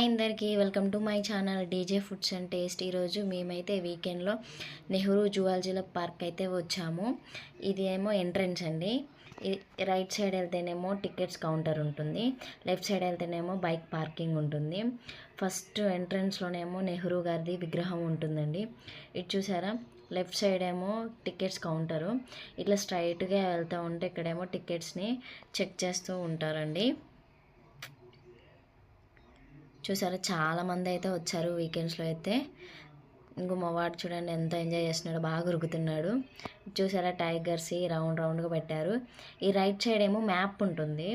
Hi అందరికీ welcome to my channel DJ foods and taste. ఈరోజు మేమైతే వీకెండ్లో నెహ్రూ జువాలజీ పార్క్ అయితే వచ్చాము. ఇది ఏమో ఎంట్రన్స్ అండి. రైట్ సైడ్ వెళ్తేనేమో టికెట్స్ కౌంటర్ ఉంటుంది, లెఫ్ట్ సైడ్ వెళ్తేనేమో బైక్ పార్కింగ్ ఉంటుంది. ఫస్ట్ ఎంట్రన్స్లోనేమో నెహ్రూ గారిది విగ్రహం ఉంటుందండి. ఇటు చూసారా, లెఫ్ట్ సైడ్ ఏమో టికెట్స్ కౌంటరు. ఇట్లా స్ట్రైట్గా వెళ్తూ ఉంటే ఇక్కడేమో టికెట్స్ని చెక్ చేస్తూ ఉంటారండి. చూసారా, చాలామంది అయితే వచ్చారు వీకెండ్స్లో అయితే. ఇంకో మా వాడు చూడండి ఎంత ఎంజాయ్ చేస్తున్నాడు, బాగా ఉరుకుతున్నాడు. చూసారా, టైగర్స్ రౌండ్ రౌండ్గా పెట్టారు. ఈ రైట్ సైడ్ ఏమో మ్యాప్ ఉంటుంది.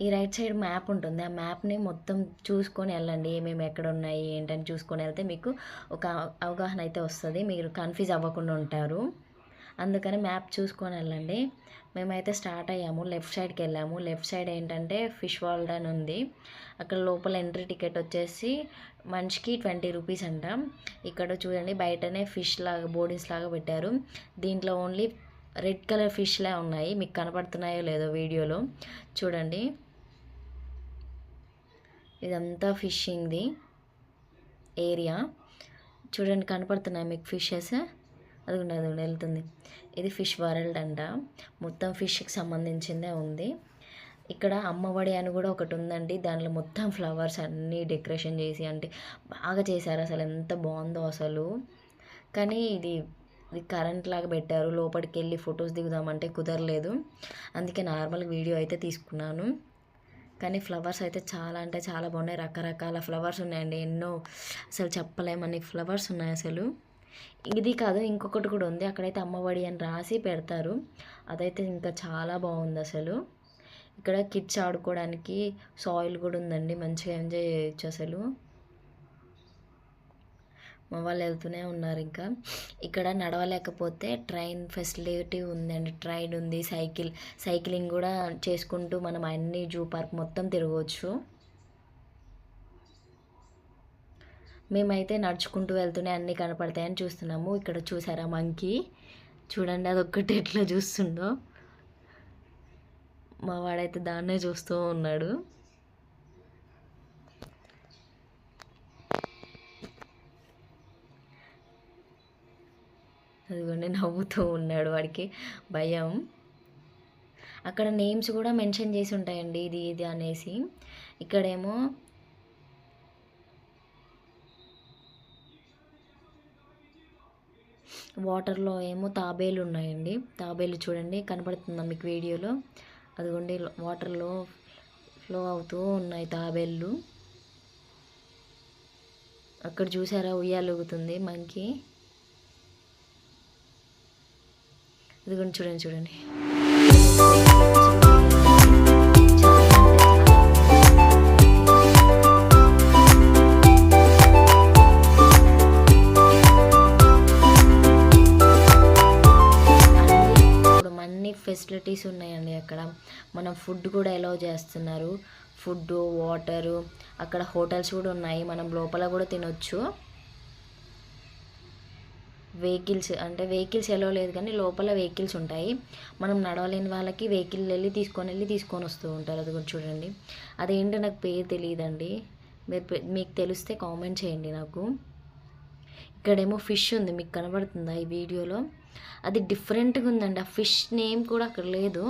ఈ రైట్ సైడ్ మ్యాప్ ఉంటుంది. ఆ మ్యాప్ని మొత్తం చూసుకొని వెళ్ళండి, ఏమేమి ఎక్కడ ఉన్నాయి ఏంటని చూసుకొని వెళ్తే మీకు ఒక అవగాహన అయితే వస్తుంది, మీరు కన్ఫ్యూజ్ అవ్వకుండా ఉంటారు. అందుకని మ్యాప్ చూసుకొని వెళ్ళండి. మేమైతే స్టార్ట్ అయ్యాము, లెఫ్ట్ సైడ్కి వెళ్ళాము. లెఫ్ట్ సైడ్ ఏంటంటే ఫిష్ వరల్డ్ అని ఉంది. అక్కడ లోపల ఎంట్రీ టికెట్ వచ్చేసి మనిషికి 20 రూపీస్ అంట. ఇక్కడ చూడండి బయటనే ఫిష్ లాగా బోర్డింగ్స్ లాగా పెట్టారు. దీంట్లో ఓన్లీ రెడ్ కలర్ ఫిష్లే ఉన్నాయి, మీకు కనపడుతున్నాయో లేదో వీడియోలో చూడండి. ఇదంతా ఫిషింగ్ది ఏరియా చూడండి, కనపడుతున్నాయి మీకు ఫిషెస్. అది వెళ్తుంది. ఇది ఫిష్ వరల్డ్ అంట, మొత్తం ఫిష్కి సంబంధించిందే ఉంది. ఇక్కడ అమ్మఒడి అని కూడా ఒకటి ఉందండి, దాంట్లో మొత్తం ఫ్లవర్స్ అన్నీ డెకరేషన్ చేసి అంటే బాగా చేశారు. అసలు ఎంత బాగుందో అసలు. కానీ ఇది కరెంట్ లాగా పెట్టారు, లోపలికి వెళ్ళి ఫొటోస్ దిగుదామంటే కుదరలేదు. అందుకే నార్మల్ వీడియో అయితే తీసుకున్నాను. కానీ ఫ్లవర్స్ అయితే చాలా అంటే చాలా బాగున్నాయి. రకరకాల ఫ్లవర్స్ ఉన్నాయండి, ఎన్నో అసలు చెప్పలేమని ఫ్లవర్స్ ఉన్నాయి అసలు. ఇది కాదు, ఇంకొకటి కూడా ఉంది, అక్కడైతే అమ్మఒడి అని రాసి పెడతారు. అదైతే ఇంకా చాలా బాగుంది అసలు. ఇక్కడ కిడ్స్ ఆడుకోవడానికి సాయిల్ కూడా ఉందండి, మంచిగా ఎంజాయ్ చేయొచ్చు అసలు. మా వాళ్ళు వెళ్తూనే ఉన్నారు. ఇంకా ఇక్కడ నడవలేకపోతే ట్రైన్ ఫెసిలిటీ ఉందండి, ట్రైన్ ఉంది, సైక్లింగ్ కూడా చేసుకుంటూ మనం అన్ని జూ పార్క్ మొత్తం తిరగవచ్చు. మేమైతే నడుచుకుంటూ వెళ్తూనే అన్నీ కనపడతాయని చూస్తున్నాము. ఇక్కడ చూసారా మంకీ, చూడండి అదొక్కటి ఎట్లా చూస్తుందో. మా వాడైతే దాన్నే చూస్తూ ఉన్నాడు. అదిగోండి నవ్వుతూ ఉన్నాడు, వాడికి భయం. అక్కడ నేమ్స్ కూడా మెన్షన్ చేసి ఉంటాయండి, ఇది ఇది అనేసి. ఇక్కడేమో వాటర్లో ఏమో తాబేలు ఉన్నాయండి. తాబేలు చూడండి కనపడుతుందా మీకు వీడియోలో. అదిగోండి వాటర్లో ఫ్లో అవుతూ ఉన్నాయి తాబేళ్ళు. అక్కడ చూసారా ఉయ్యాలూగుతుంది మంకీ. అదిగోండి చూడండి చూడండి. ఫెసిలిటీస్ ఉన్నాయండి అక్కడ. మనం ఫుడ్ కూడా అలౌ చేస్తున్నారు, ఫుడ్ వాటరు. అక్కడ హోటల్స్ కూడా ఉన్నాయి, మనం లోపల కూడా తినొచ్చు. వెహికల్స్ అలౌ లేదు, కానీ లోపల వెహికల్స్ ఉంటాయి. మనం నడవలేని వాళ్ళకి వెహికల్ తీసుకొని వస్తూ ఉంటారు. అది కూడా చూడండి. అదేంటో నాకు పేరు తెలియదండి, మీకు తెలిస్తే కామెంట్ చేయండి నాకు. ఇక్కడేమో ఫిష్ ఉంది, మీకు కనబడుతుందా ఈ వీడియోలో. అది డిఫరెంట్గా ఉందండి, ఆ ఫిష్ నేమ్ కూడా అక్కడ లేదు.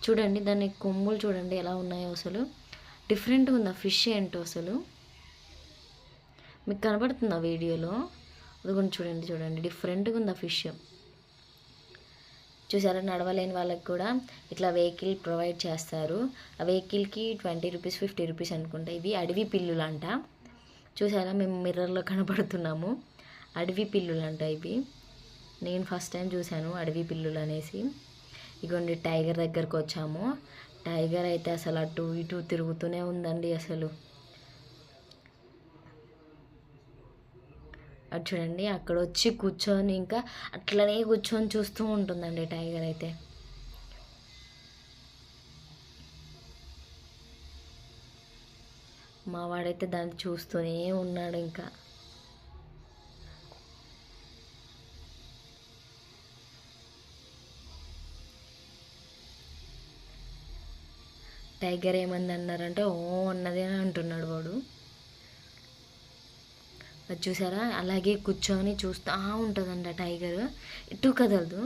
చూడండి దాని కొమ్ములు చూడండి ఎలా ఉన్నాయో అసలు. డిఫరెంట్గా ఉంది ఆ ఫిష్ ఏంటో అసలు. మీకు కనబడుతుంది ఆ వీడియోలో. అది కూడా చూడండి చూడండి, డిఫరెంట్గా ఉంది ఆ ఫిష్. చూసారా, నడవలేని వాళ్ళకి కూడా ఇట్లా వెహికల్ ప్రొవైడ్ చేస్తారు. ఆ వెహికల్కి 20 రూపీస్ 50 రూపీస్ అనుకుంటా. ఇవి అడవి పిల్లులు అంట. చూసారా, మేము మిర్రర్లో కనబడుతున్నాము. అడవి పిల్లులు అంట ఇవి. నేను ఫస్ట్ టైం చూశాను అడవి పిల్లులు అనేసి. ఇగోండి టైగర్ దగ్గరకు వచ్చాము. టైగర్ అయితే అసలు అటు ఇటు తిరుగుతూనే ఉందండి అసలు. అటు చూడండి, అక్కడ వచ్చి కూర్చొని ఇంకా అట్లనే కూర్చొని చూస్తూ ఉంటుందండి టైగర్ అయితే. మా వాడైతే దాన్ని చూస్తూనే ఉన్నాడు ఇంకా. టైగర్ ఏమంది అన్నారంటే ఓ అన్నది అని అంటున్నాడు వాడు. అది చూసారా, అలాగే కూర్చొని చూస్తూ ఉంటుందంట టైగర్, ఇటు కదలదు.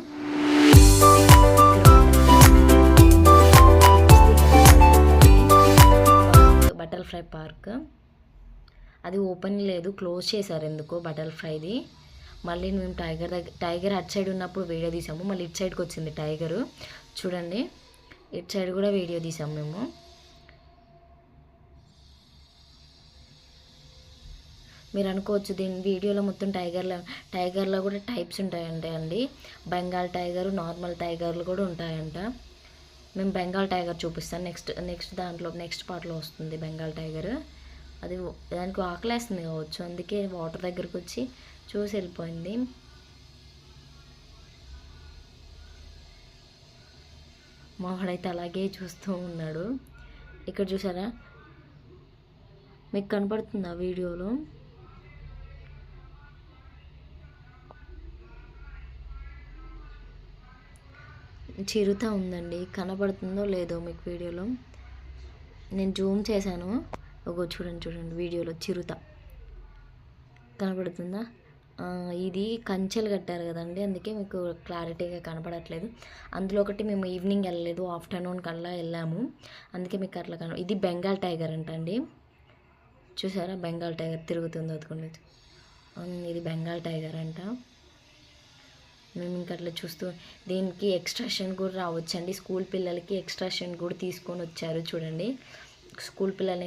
బటర్ఫ్లై పార్క్ అది ఓపెన్ లేదు, క్లోజ్ చేశారు ఎందుకో బటర్ఫ్లైది. మళ్ళీ మేము టైగర్ అటు సైడ్ ఉన్నప్పుడు వీడియో తీసాము, మళ్ళీ ఇటు సైడ్కి వచ్చింది టైగరు. చూడండి, ఇటు సైడ్ కూడా వీడియో తీసాము మేము. మీరు అనుకోవచ్చు దీని వీడియోలో మొత్తం టైగర్లో కూడా టైప్స్ ఉంటాయంటే అండి. బెంగాల్ టైగర్, నార్మల్ టైగర్లు కూడా ఉంటాయంట. మేము బెంగాల్ టైగర్ చూపిస్తాను నెక్స్ట్ పార్ట్లో వస్తుంది బెంగాల్ టైగర్. అది దానికి ఆకలేస్తుంది కావచ్చు, అందుకే వాటర్ దగ్గరకు వచ్చి చూసి వెళ్ళిపోయింది. మా వాడైతే అలాగే చూస్తూ ఉన్నాడు. ఇక్కడ చూసారా, మీకు కనపడుతుందా వీడియోలో? చిరుత ఉందండి, కనపడుతుందో లేదో మీకు వీడియోలో. నేను జూమ్ చేశాను, చూడండి వీడియోలో చిరుత కనపడుతుందా? ఇది కంచెలు కట్టారు కదండి, అందుకే మీకు క్లారిటీగా కనపడట్లేదు. అందులో ఒకటి మేము ఈవినింగ్ వెళ్ళలేదు, ఆఫ్టర్నూన్ కల్లా వెళ్ళాము, అందుకే మీకు అట్లా ఇది బెంగాల్ టైగర్ అంటండి. చూసారా, బెంగాల్ టైగర్ తిరుగుతుంది అదుకోండి. ఇది బెంగాల్ టైగర్ అంట. మేము ఇంకా అట్లా చూస్తూ, దీనికి ఎక్స్ట్రాషన్ కూడా రావచ్చండి. స్కూల్ పిల్లలకి ఎక్స్ట్రాషన్ కూడా తీసుకొని వచ్చారు చూడండి. స్కూల్ పిల్లల్ని